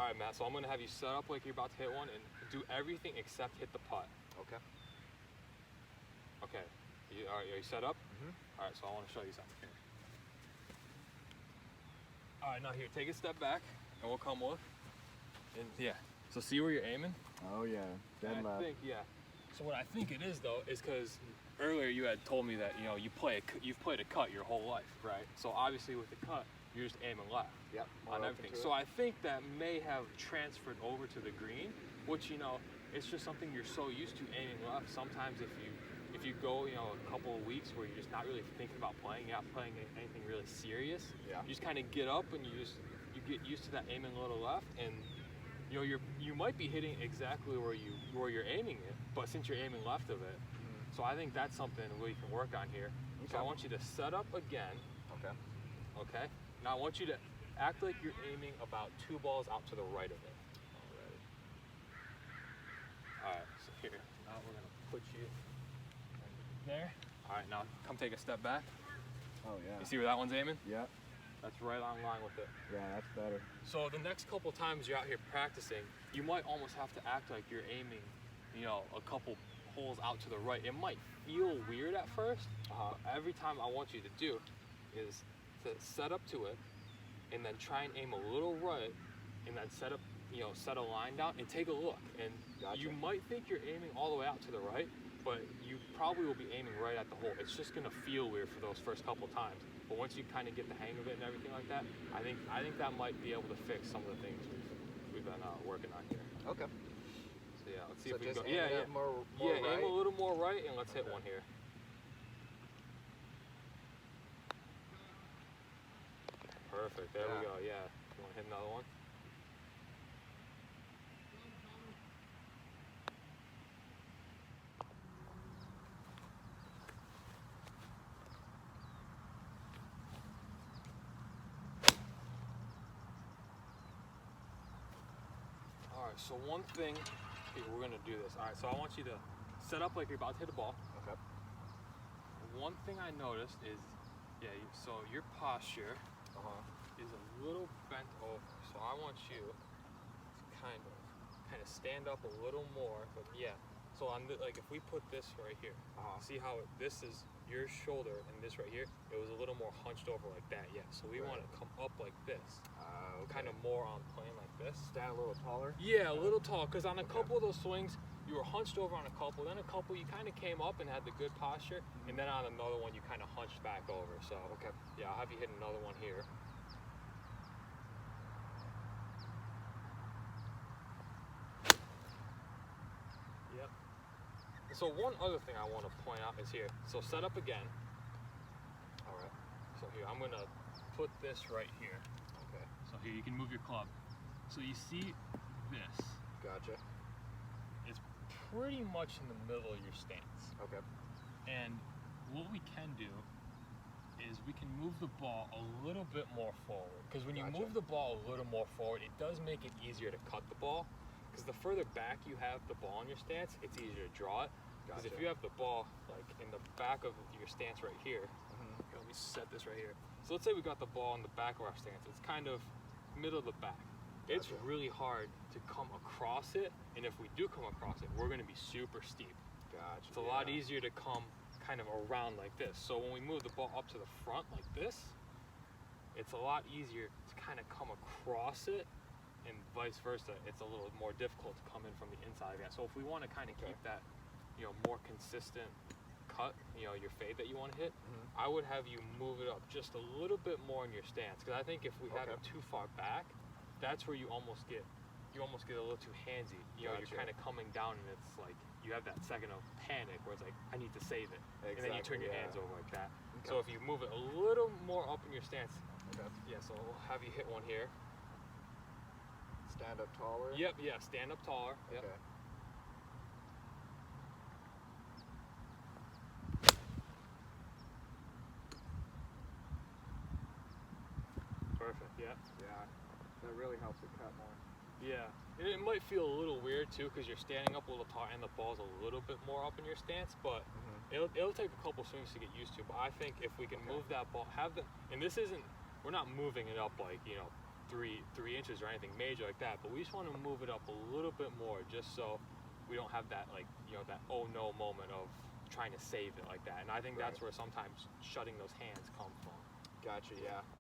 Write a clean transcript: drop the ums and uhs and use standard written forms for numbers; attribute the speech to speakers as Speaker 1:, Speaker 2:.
Speaker 1: All right, Matt. So I'm gonna have you set up like you're about to hit one and do everything except hit the putt.
Speaker 2: Okay.
Speaker 1: Okay. All right, are you set up?
Speaker 2: Mm-hmm.
Speaker 1: All right, so I want to show you something here. All right, now here, take a step back, and we'll come look. And yeah, so see where you're aiming?
Speaker 2: Oh yeah, dead left.
Speaker 1: So what I think it is though is because earlier you had told me that you've played a cut your whole life, right? So obviously with the cut, you're just aiming left.
Speaker 2: Yep.
Speaker 1: On everything. So I think that may have transferred over to the green, which it's just something you're so used to aiming left. Sometimes if you go a couple of weeks where you're just not really thinking about playing, you're not playing anything really serious.
Speaker 2: Yeah.
Speaker 1: You just kind of get up and you get used to that aiming a little left, and you might be hitting exactly where you're aiming it, but since you're aiming left of it, so I think that's something we can work on here. Okay. So I want you to set up again.
Speaker 2: Okay.
Speaker 1: Okay. Now I want you to act like you're aiming about 2 balls out to the right of it.
Speaker 2: Alrighty.
Speaker 1: All right. So here, now we're gonna put you there. All right. Now come take a step back.
Speaker 2: Oh yeah.
Speaker 1: You see where that one's aiming?
Speaker 2: Yep.
Speaker 1: That's right on line with it.
Speaker 2: Yeah, that's better.
Speaker 1: So the next couple times you're out here practicing, you might almost have to act like you're aiming, a couple holes out to the right. It might feel weird at first. Every time I want you to do is to set up to it, and then try and aim a little right, and then set a line down and take a look. And
Speaker 2: Gotcha.
Speaker 1: You might think you're aiming all the way out to the right, but you probably will be aiming right at the hole. It's just gonna feel weird for those first couple times. But once you kind of get the hang of it and everything like that, I think that might be able to fix some of the things we've been working on here.
Speaker 2: Okay.
Speaker 1: So yeah, let's see
Speaker 2: So
Speaker 1: if we can
Speaker 2: just
Speaker 1: go.
Speaker 2: aim
Speaker 1: Yeah,
Speaker 2: it more
Speaker 1: yeah.
Speaker 2: right?
Speaker 1: Aim a little more right, and let's hit one here. Perfect. There we go. Yeah. You want to hit another one? Alright, so one thing, we're going to do this. Alright, so I want you to set up like you're about to hit a ball.
Speaker 2: Okay.
Speaker 1: One thing I noticed is, so your posture is a little bent over. So I want you to kind of stand up a little more. But yeah, so like if we put this right here, see how this is your shoulder and this right here, it was a little more hunched over like that. Yeah, so we want to come up like this.
Speaker 2: Okay.
Speaker 1: Kind of more on plane like this.
Speaker 2: Stand a little taller?
Speaker 1: Yeah, a little tall, because on a couple of those swings, you were hunched over on a couple, then a couple you kind of came up and had the good posture, and then on another one you kind of hunched back over. So
Speaker 2: Okay.
Speaker 1: yeah, I'll have you hit another one here. Yep. So one other thing I want to point out is here. So set up again. All right. So here, I'm gonna put this right here.
Speaker 2: Okay.
Speaker 1: So here, you can move your club. So you see this.
Speaker 2: Gotcha.
Speaker 1: It's pretty much in the middle of your stance.
Speaker 2: Okay.
Speaker 1: And what we can do is we can move the ball a little bit more forward. Because when you
Speaker 2: Gotcha.
Speaker 1: move the ball a little more forward, it does make it easier to cut the ball. Because the further back you have the ball in your stance, it's easier to draw it. Because
Speaker 2: Gotcha.
Speaker 1: if you have the ball like in the back of your stance right here, let me set this right here. So let's say we got the ball in the back of our stance. It's kind of middle of the back. It's
Speaker 2: Gotcha.
Speaker 1: really hard to come across it, and if we do come across it, we're going to be super steep.
Speaker 2: Gotcha.
Speaker 1: It's a lot easier to come kind of around like this. So when we move the ball up to the front like this, it's a lot easier to kind of come across it, and vice versa. It's a little more difficult to come in from the inside again. So if we want to kind of keep that, more consistent cut, your fade that you want to hit, I would have you move it up just a little bit more in your stance. Because I think if we have it too far back, that's where you almost get a little too handsy. You're kind of coming down, and it's like you have that second of panic where it's like, I need to save it.
Speaker 2: Exactly,
Speaker 1: And then you turn your hands over like that.
Speaker 2: Okay.
Speaker 1: So if you move it a little more up in your stance,
Speaker 2: Okay.
Speaker 1: so we'll have you hit one here.
Speaker 2: Stand up taller?
Speaker 1: Yep, yeah, stand up taller. Yep.
Speaker 2: Okay.
Speaker 1: Perfect, yeah.
Speaker 2: Yeah. That really helps it cut more.
Speaker 1: Yeah, and it might feel a little weird too because you're standing up a little tall and the ball's a little bit more up in your stance, but it'll take a couple swings to get used to. But I think if we can move that ball, and this isn't, we're not moving it up like, three inches or anything major like that, but we just want to move it up a little bit more, just so we don't have that, like, you know, that oh no moment of trying to save it like that. And I think that's
Speaker 2: Right.
Speaker 1: where sometimes shutting those hands come from.
Speaker 2: Gotcha, yeah.